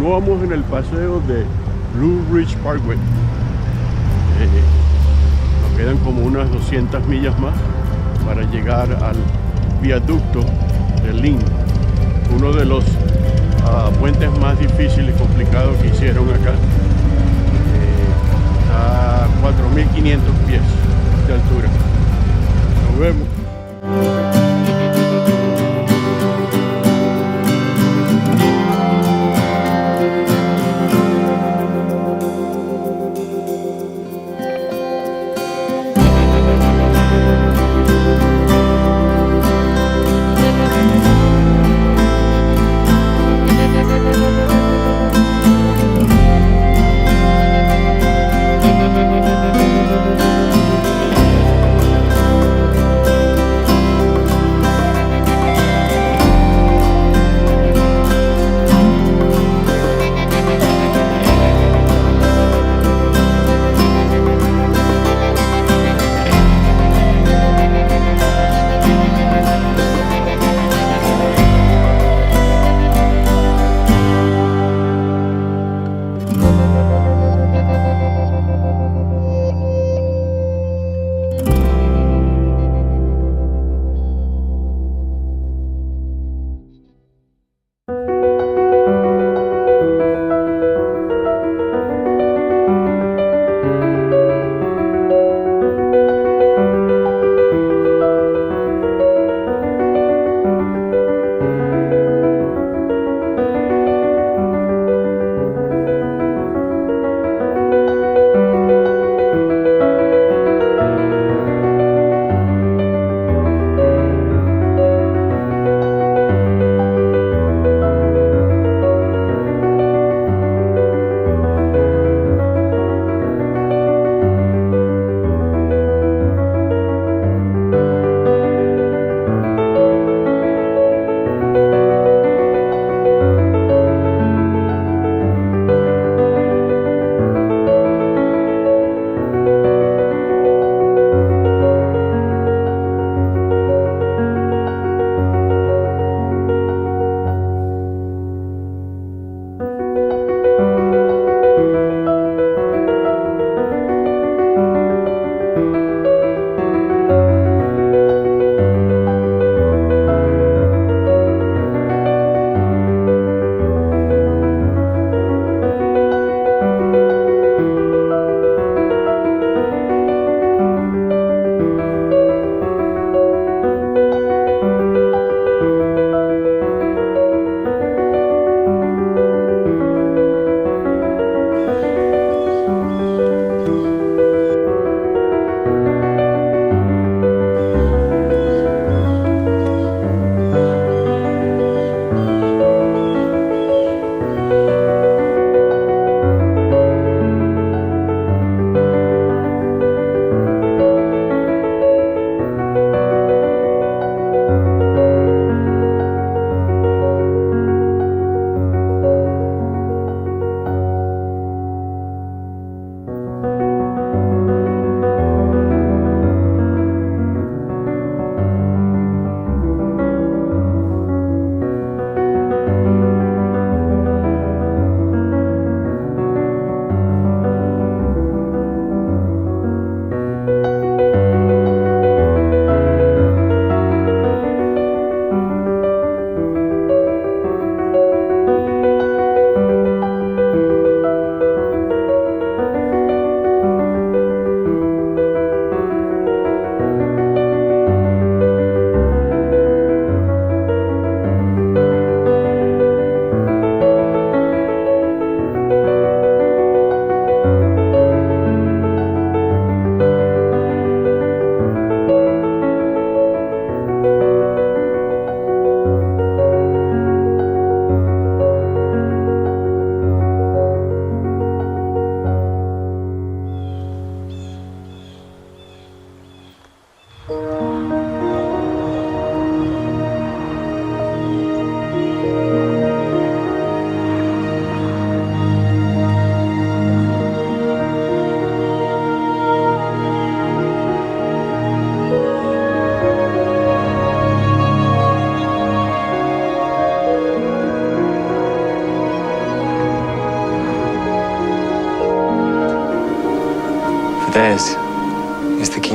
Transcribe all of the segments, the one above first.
Continuamos en el paseo de Blue Ridge Parkway. Nos quedan como unas 200 millas más para llegar al viaducto de Lynn, uno de los puentes más difíciles y complicados que hicieron acá, a 4.500 pies de altura. Nos vemos.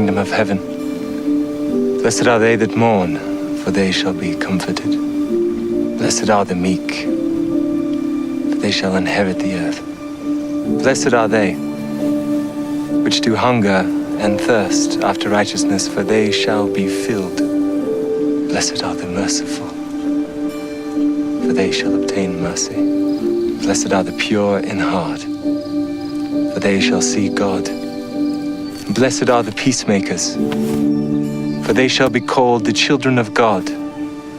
kingdom of heaven. Blessed are they that mourn, for they shall be comforted. Blessed are the meek, for they shall inherit the earth. Blessed are they which do hunger and thirst after righteousness, for they shall be filled. Blessed are the merciful, for they shall obtain mercy. Blessed are the pure in heart, for they shall see God. Blessed are the peacemakers, for they shall be called the children of God.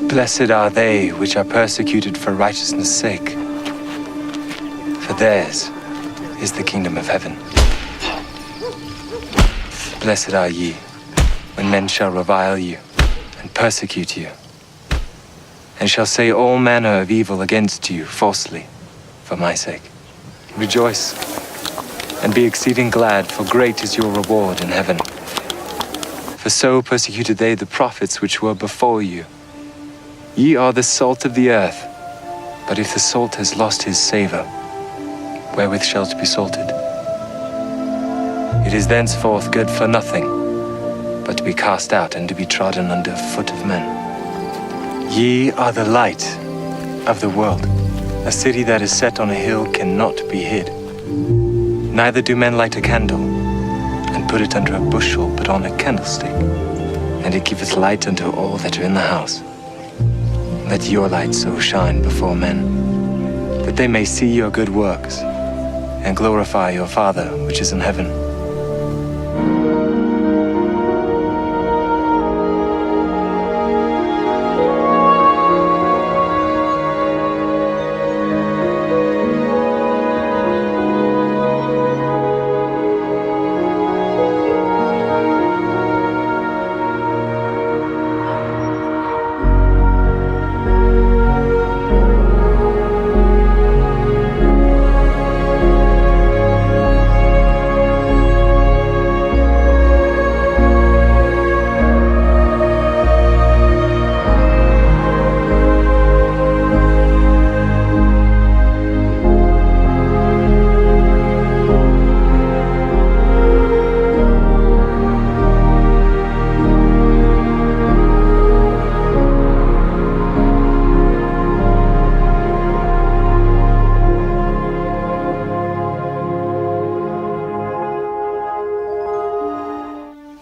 Blessed are they which are persecuted for righteousness' sake, for theirs is the kingdom of heaven. Blessed are ye, when men shall revile you, and persecute you, and shall say all manner of evil against you falsely, for my sake. Rejoice, and be exceeding glad, for great is your reward in heaven. For so persecuted they the prophets which were before you. Ye are the salt of the earth, but if the salt has lost his savour, wherewith shall it be salted? It is thenceforth good for nothing, but to be cast out and to be trodden under foot of men. Ye are the light of the world. A city that is set on a hill cannot be hid. Neither do men light a candle and put it under a bushel, but on a candlestick, and it giveth light unto all that are in the house. Let your light so shine before men, that they may see your good works and glorify your Father which is in heaven.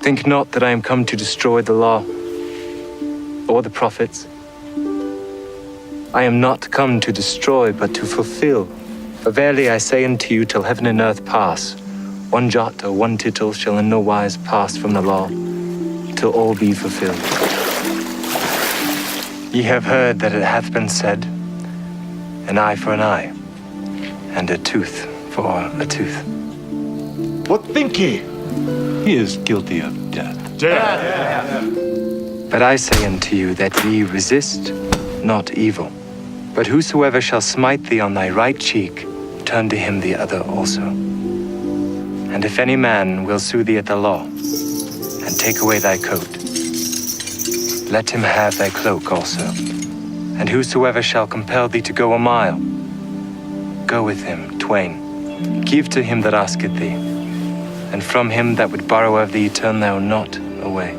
Think not that I am come to destroy the law or the prophets. I am not come to destroy, but to fulfill. For verily I say unto you, till heaven and earth pass, one jot or one tittle shall in no wise pass from the law, till all be fulfilled. Ye have heard that it hath been said, an eye for an eye, and a tooth for a tooth. What think ye? He is guilty of death. But I say unto you that ye resist not evil. But whosoever shall smite thee on thy right cheek, turn to him the other also. And if any man will sue thee at the law, and take away thy coat, let him have thy cloak also. And whosoever shall compel thee to go a mile, go with him twain. Give to him that asketh thee, and from him that would borrow of thee turn thou not away.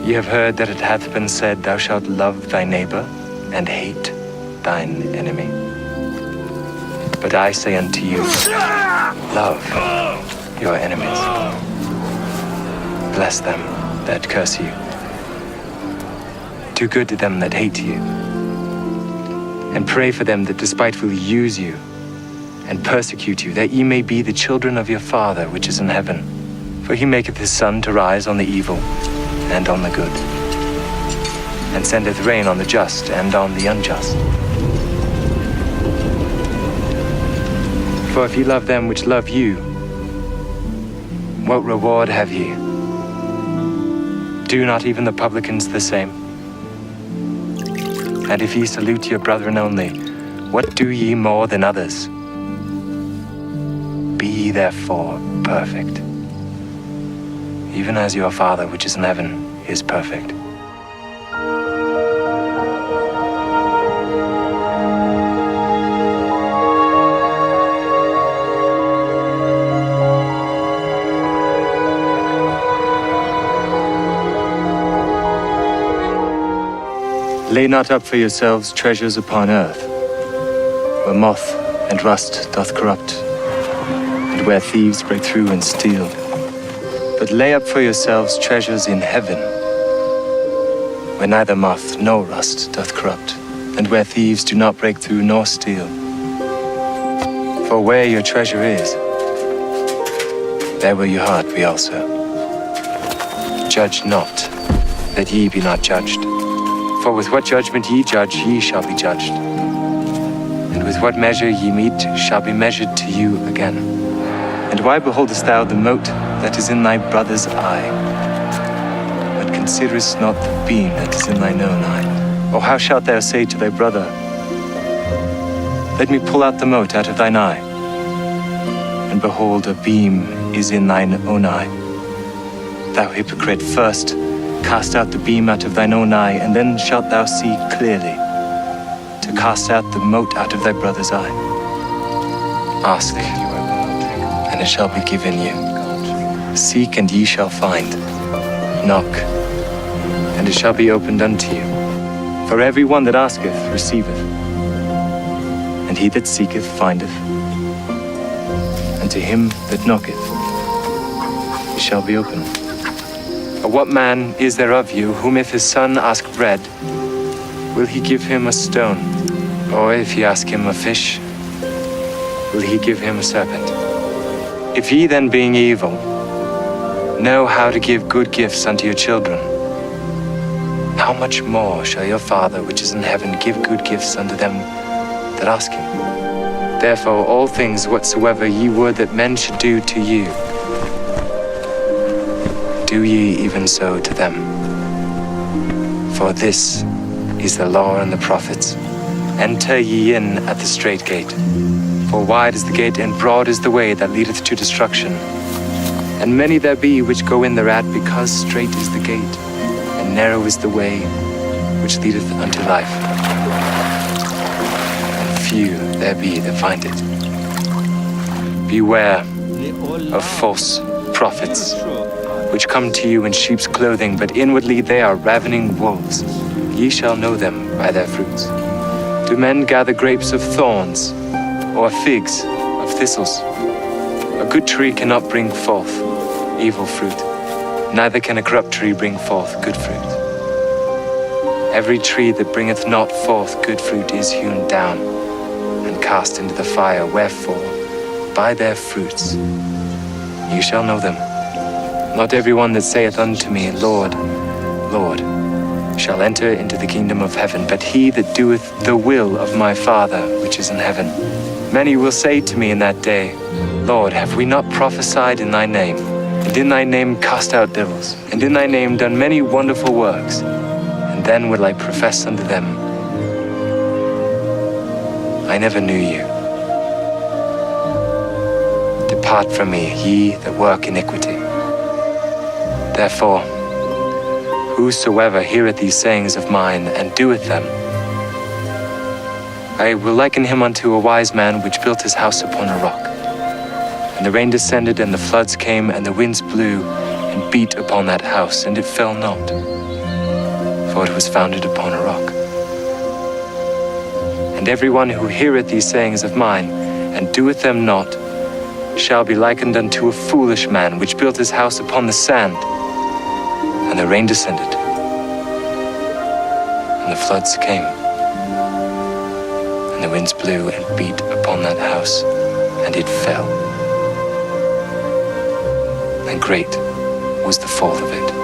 Ye have heard that it hath been said, thou shalt love thy neighbor, and hate thine enemy. But I say unto you, love your enemies. Bless them that curse you. Do good to them that hate you. And pray for them that despitefully use you and persecute you, that ye may be the children of your Father which is in heaven. For he maketh his sun to rise on the evil and on the good, and sendeth rain on the just and on the unjust. For if ye love them which love you, what reward have ye? Do not even the publicans the same? And if ye salute your brethren only, what do ye more than others? Be ye therefore perfect, even as your Father which is in heaven is perfect. Lay not up for yourselves treasures upon earth, where moth and rust doth corrupt, and where thieves break through and steal. But lay up for yourselves treasures in heaven, where neither moth nor rust doth corrupt, and where thieves do not break through nor steal. For where your treasure is, there will your heart be also. Judge not, that ye be not judged. For with what judgment ye judge, ye shall be judged. And with what measure ye mete shall be measured to you again. And why beholdest thou the mote that is in thy brother's eye, but considerest not the beam that is in thine own eye? Or how shalt thou say to thy brother, let me pull out the mote out of thine eye, and behold, a beam is in thine own eye? Thou hypocrite, first cast out the beam out of thine own eye, and then shalt thou see clearly to cast out the mote out of thy brother's eye. Ask, and it shall be given you. Seek, and ye shall find. Knock, and it shall be opened unto you. For every one that asketh receiveth, and he that seeketh findeth, and to him that knocketh it shall be opened. Or what man is there of you, whom if his son ask bread, will he give him a stone? Or if he ask him a fish, will he give him a serpent? If ye then, being evil, know how to give good gifts unto your children, how much more shall your Father which is in heaven give good gifts unto them that ask him? Therefore all things whatsoever ye would that men should do to you, do ye even so to them. For this is the law and the prophets. Enter ye in at the strait gate. For wide is the gate and broad is the way that leadeth to destruction, and many there be which go in thereat, because strait is the gate, and narrow is the way which leadeth unto life, and few there be that find it. Beware of false prophets, which come to you in sheep's clothing, but inwardly they are ravening wolves. Ye shall know them by their fruits. Do men gather grapes of thorns, or figs of thistles? A good tree cannot bring forth evil fruit, neither can a corrupt tree bring forth good fruit. Every tree that bringeth not forth good fruit is hewn down and cast into the fire. Wherefore, by their fruits you shall know them. Not every one that saith unto me, Lord, Lord, shall enter into the kingdom of heaven, but he that doeth the will of my Father which is in heaven. Many will say to me in that day, Lord, have we not prophesied in thy name, and in thy name cast out devils, and in thy name done many wonderful works? And then will I profess unto them, I never knew you. Depart from me, ye that work iniquity. Therefore, whosoever heareth these sayings of mine and doeth them, I will liken him unto a wise man which built his house upon a rock. And the rain descended, and the floods came, and the winds blew and beat upon that house, and it fell not, for it was founded upon a rock. And every one who heareth these sayings of mine and doeth them not shall be likened unto a foolish man which built his house upon the sand. And the rain descended, and the floods came, and the winds blew and beat upon that house, and it fell. And great was the fall of it.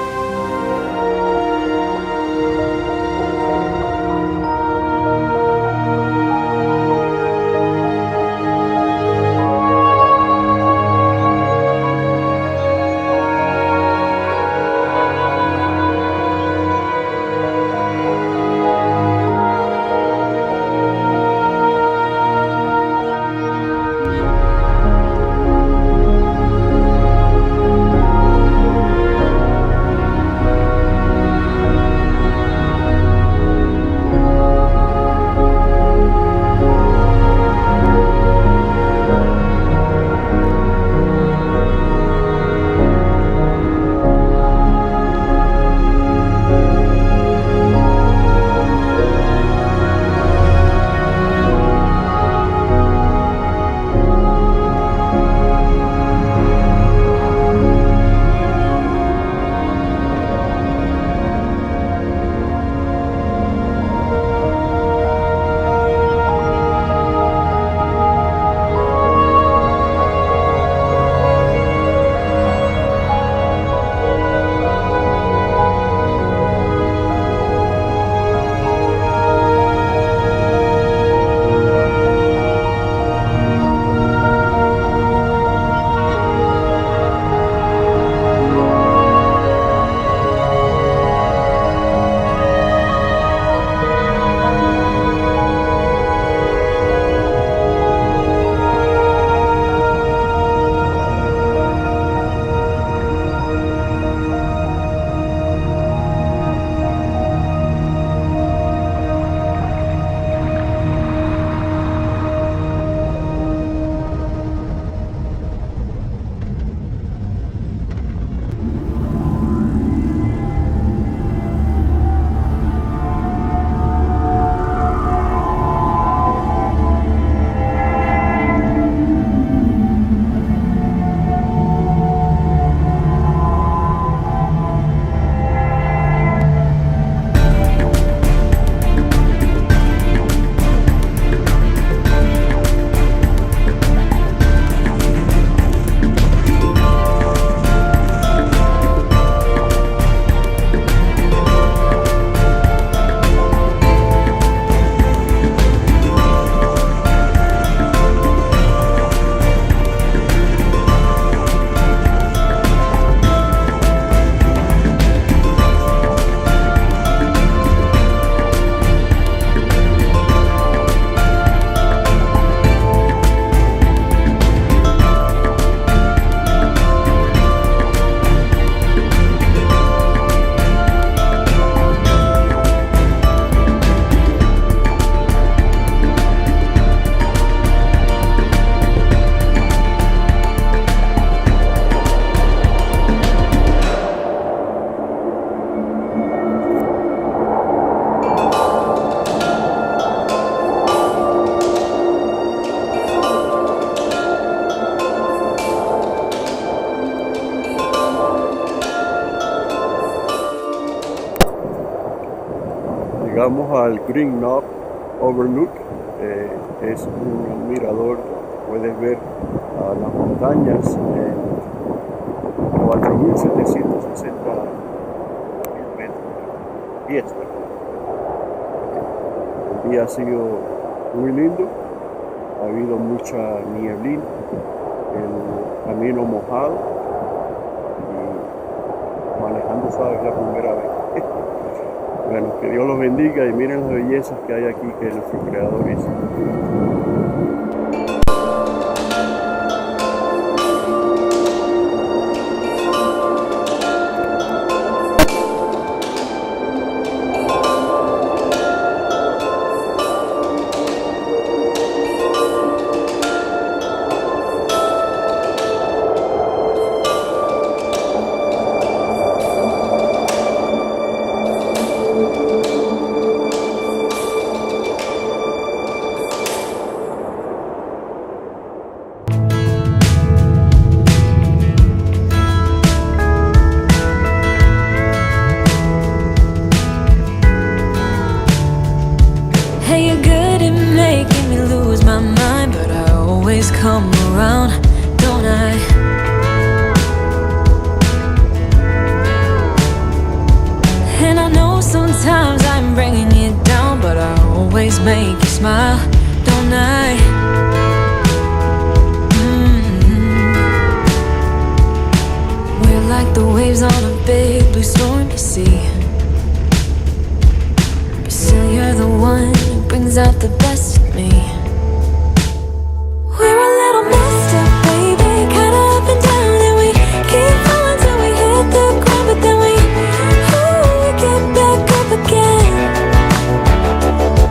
Llegamos al Green Knob Overlook, es un mirador, puedes ver las montañas en 4.760 pies. El día ha sido muy lindo, ha habido mucha nieblina, el camino mojado y manejando suave es la primera vez. Bueno, que Dios los bendiga y miren las bellezas que hay aquí que nuestro Creador hizo. Hey, you're good at making me lose my mind, but I always come around, don't I? And I know sometimes I'm bringing you down, but I always make you smile, don't I? We're like the waves on a big blue stormy sea. Still you're the one who brings out the best in me. We're a little messed up, baby, kinda up and down, and we keep falling till we hit the ground, but then we get back up again.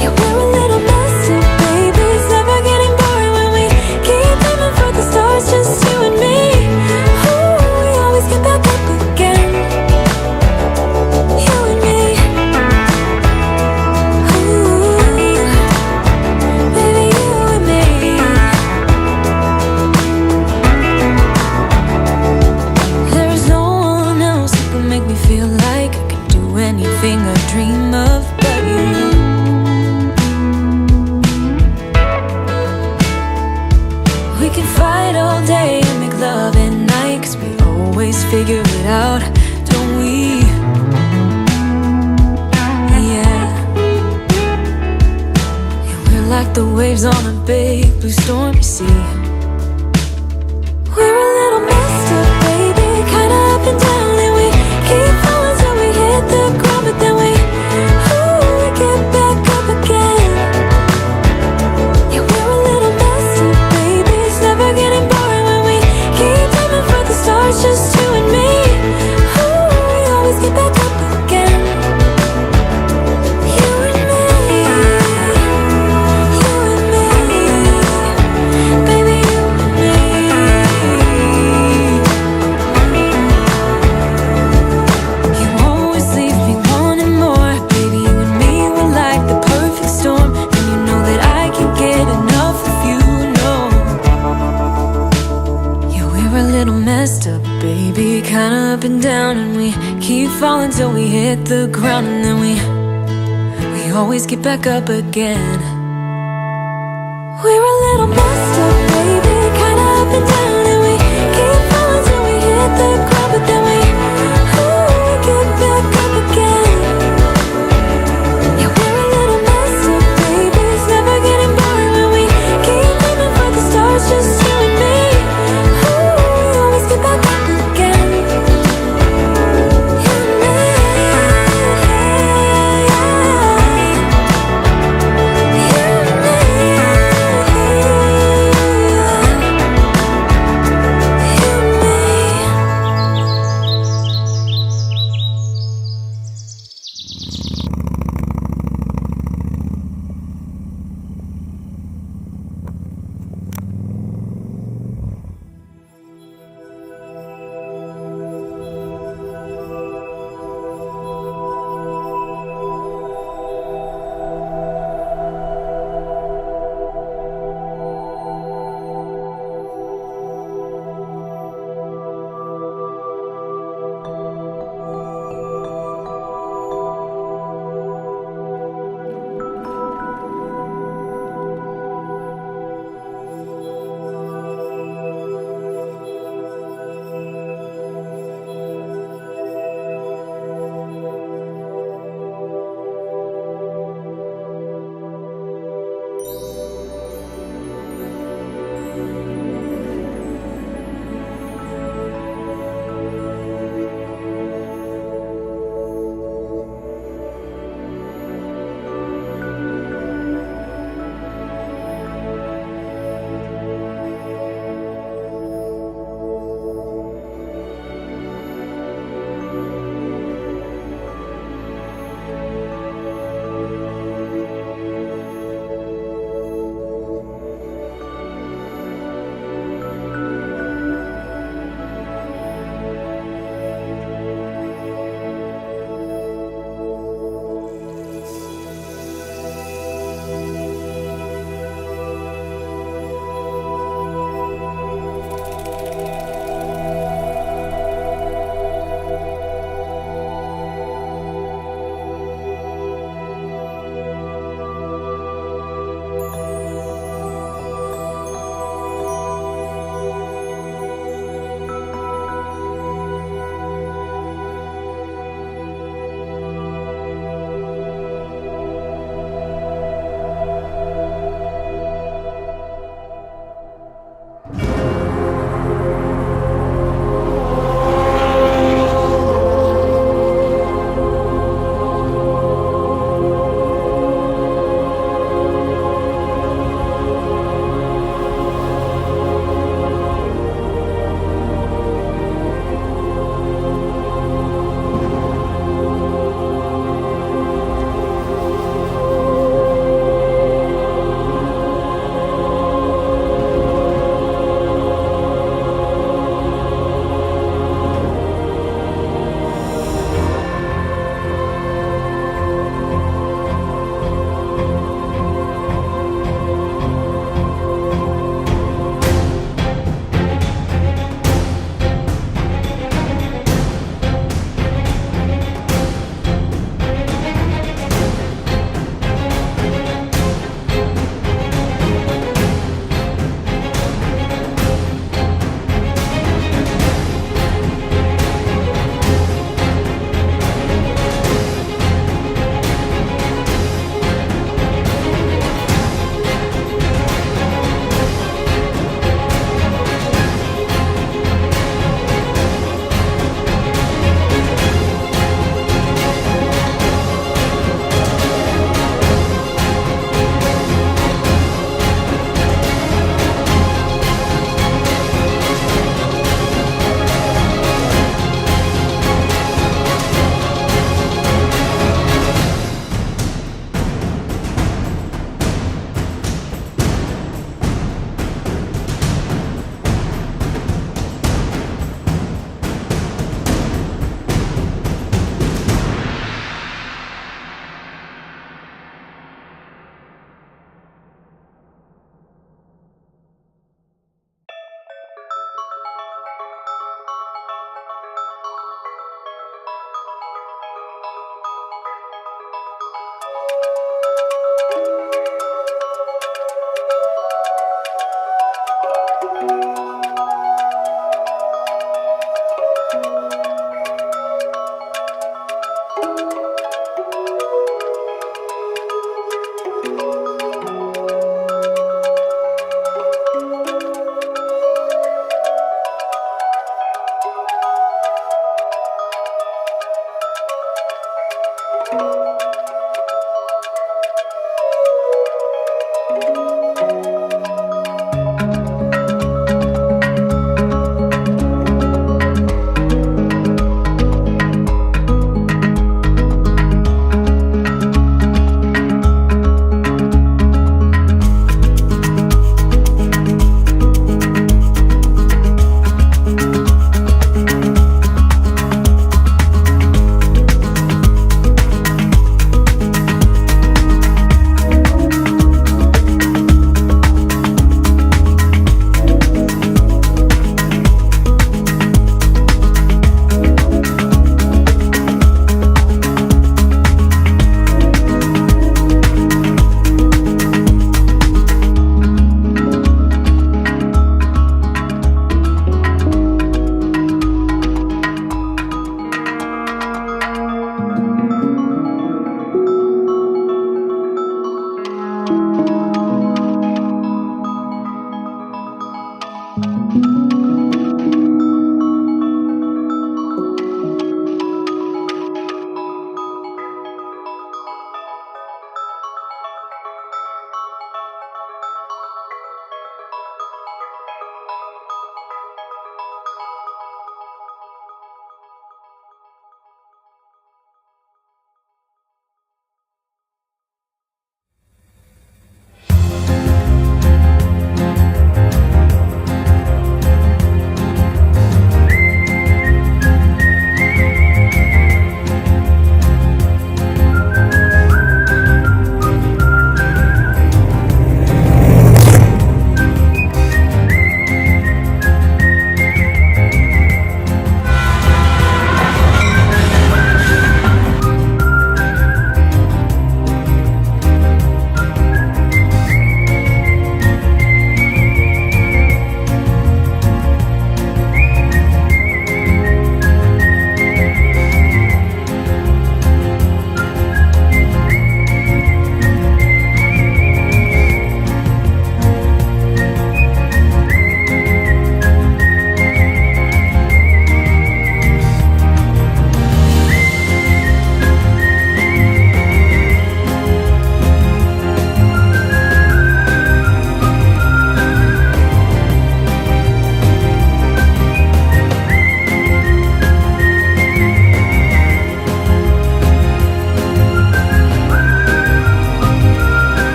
Yeah, we're a little messed up, baby, it's never getting boring when we keep aiming for the stars, just you and me. We always get back up again. You and me. Anything I dream of but you. We can fight all day and make love at night, 'cause we always figure it out, don't we? Yeah, we're like the waves on a big blue stormy sea. We're a little messed up, baby, kinda up and down, and we keep falling till we hit the ground, but then we get back up again. Yeah, we're a little messed up, baby, it's never getting boring when we keep aiming for the stars, just you and me. We always get back up again. You and me, you and me, baby, you and me. You always leave me wanting more, baby, you and me, we're like the perfect storm, and you know that I can't get enough of you, no. Yeah, we're a little messed up, baby, kinda up and down, and we keep falling till we hit the ground, and then we always get back up again. We're a little messed up, baby, kinda up and down, and we keep falling till we hit the ground, but then we get back up again. Yeah, we're a little messed up, baby, it's never getting boring when we keep aiming for the stars, just you and me. We always get back up again. You and me. You and me.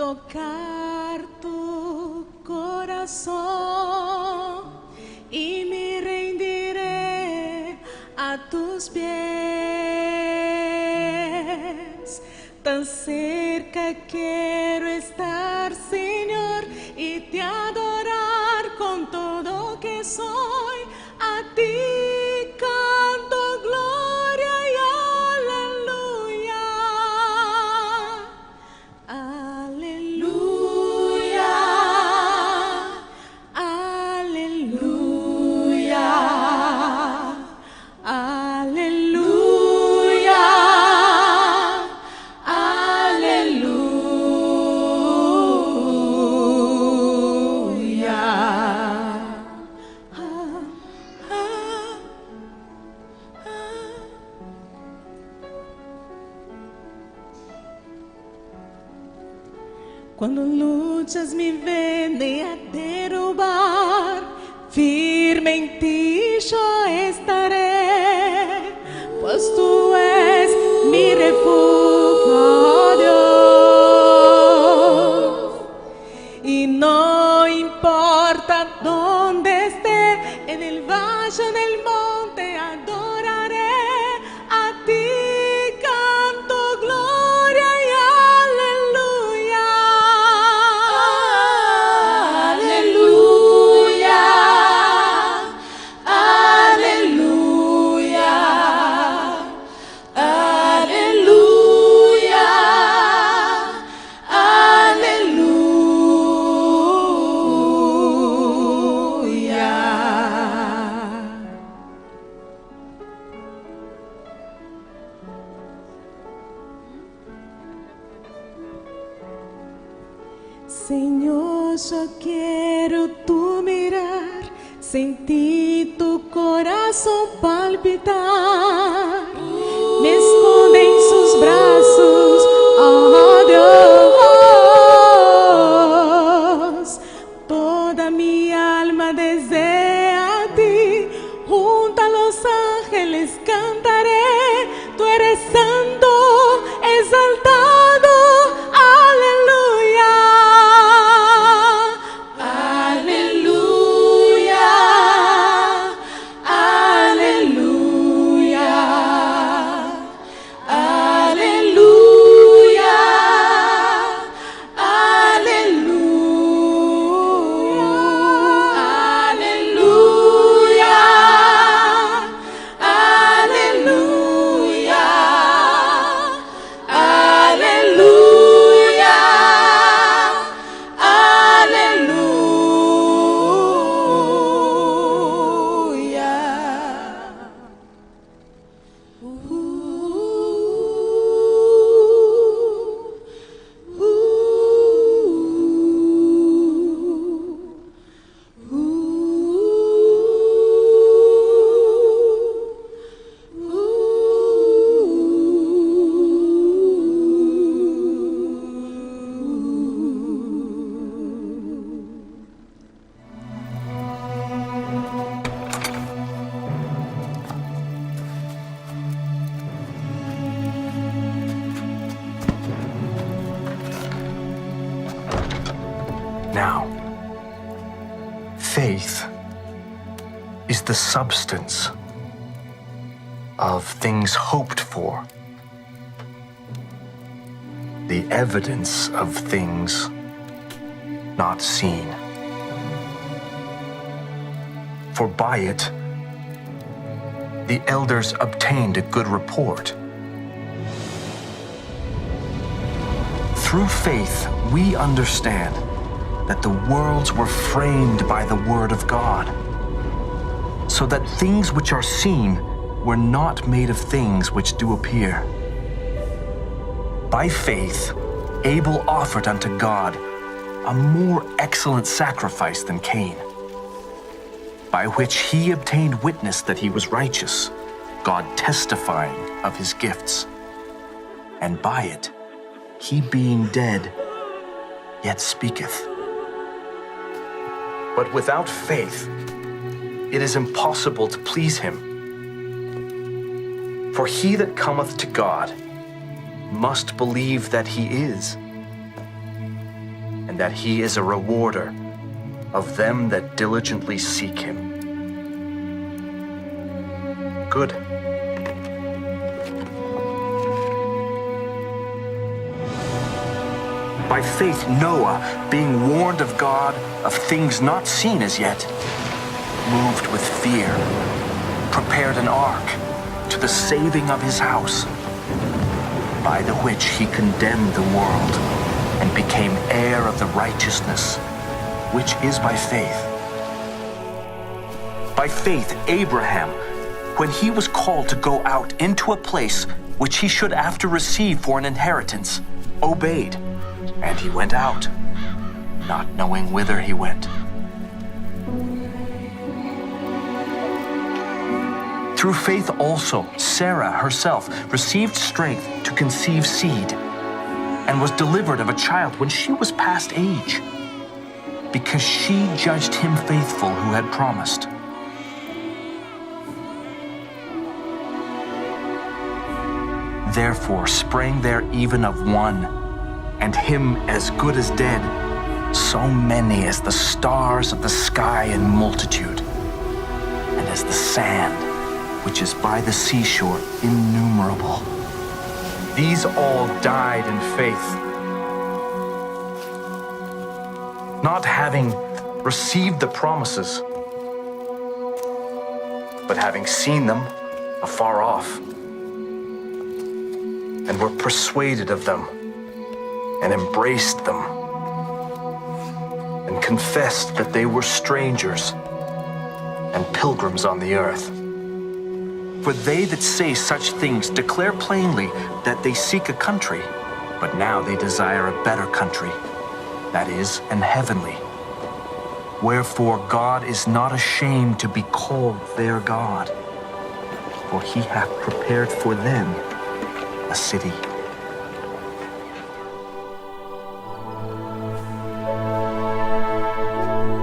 tocar tu corazón y me rendiré a tus pies. Tan cerca quiero estar, Señor, y te adorar con todo que soy. A ti canto gloria y aleluya. Aleluya. Aleluya. Aleluya. Cuando luchas me viene a derrubar, firme en ti yo estaré, pues tú es mi refugio, Dios. Y no importa dónde esté, en el valle, en el monte, adoraré. A ti canto gloria y aleluya. Aleluya. Aleluya. Aleluya. Aleluya. Señor, yo quiero tu mirar, sentir tu corazón palpitar. Me esconde en sus brazos, oh Dios. Toda mi alma desea a ti, junto a los ángeles cantaré. Tú eres santo, exaltado, aleluya. Aleluya. Aleluya. Aleluya. Aleluya. Aleluya. Aleluya. Now, faith is the substance of things hoped for, the evidence of things not seen. For by it, the elders obtained a good report. Through faith, we understand that the worlds were framed by the word of God, so that things which are seen were not made of things which do appear. By faith, Abel offered unto God a more excellent sacrifice than Cain, by which he obtained witness that he was righteous, God testifying of his gifts. And by it, he being dead, yet speaketh. But without faith, it is impossible to please him. For he that cometh to God must believe that he is, and that he is a rewarder of them that diligently seek him. Good. By faith, Noah, being warned of God of things not seen as yet, moved with fear, prepared an ark to the saving of his house, by the which he condemned the world and became heir of the righteousness which is by faith. By faith, Abraham, when he was called to go out into a place which he should after receive for an inheritance, obeyed, and he went out, not knowing whither he went. Through faith also, Sarah herself received strength to conceive seed, and was delivered of a child when she was past age, because she judged him faithful who had promised. Therefore sprang there even of one, and him as good as dead, so many as the stars of the sky in multitude, and as the sand which is by the seashore innumerable. These all died in faith, not having received the promises, but having seen them afar off, and were persuaded of them, and embraced them, and confessed that they were strangers and pilgrims on the earth. For they that say such things declare plainly that they seek a country, but now they desire a better country, that is, an heavenly. Wherefore God is not ashamed to be called their God, for he hath prepared for them a city.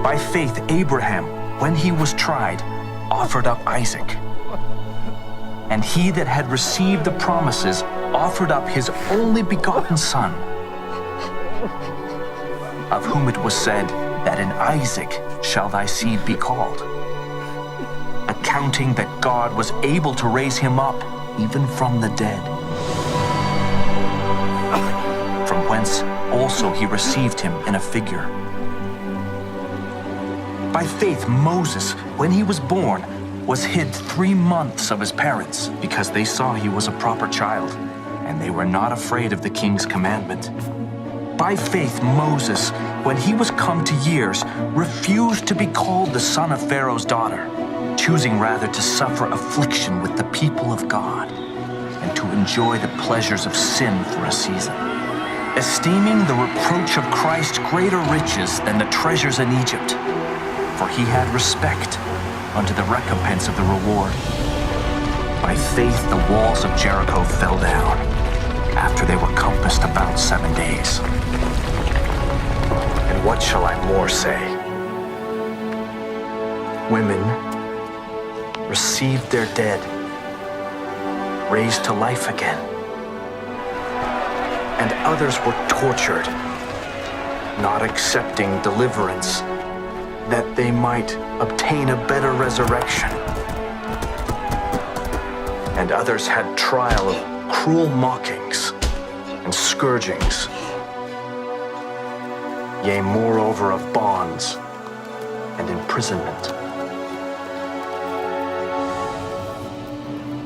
By faith, Abraham, when he was tried, offered up Isaac. And he that had received the promises offered up his only begotten son, of whom it was said, that in Isaac shall thy seed be called, accounting that God was able to raise him up even from the dead, from whence also he received him in a figure. By faith, Moses, when he was born, was hid 3 months of his parents, because they saw he was a proper child, and they were not afraid of the king's commandment. By faith, Moses, when he was come to years, refused to be called the son of Pharaoh's daughter, choosing rather to suffer affliction with the people of God, and to enjoy the pleasures of sin for a season, esteeming the reproach of Christ greater riches than the treasures in Egypt, for he had respect unto the recompense of the reward. By faith the walls of Jericho fell down, after they were compassed about 7 days. And what shall I more say? Women received their dead, raised to life again, and others were tortured, not accepting deliverance, that they might obtain a better resurrection. And others had trial of cruel mockings and scourgings, yea, moreover of bonds and imprisonment.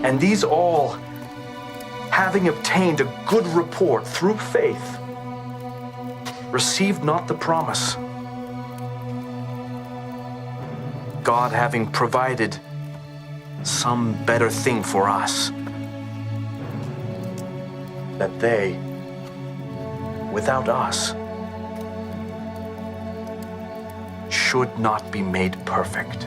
And these all, having obtained a good report through faith, received not the promise, God having provided some better thing for us, that they, without us, should not be made perfect.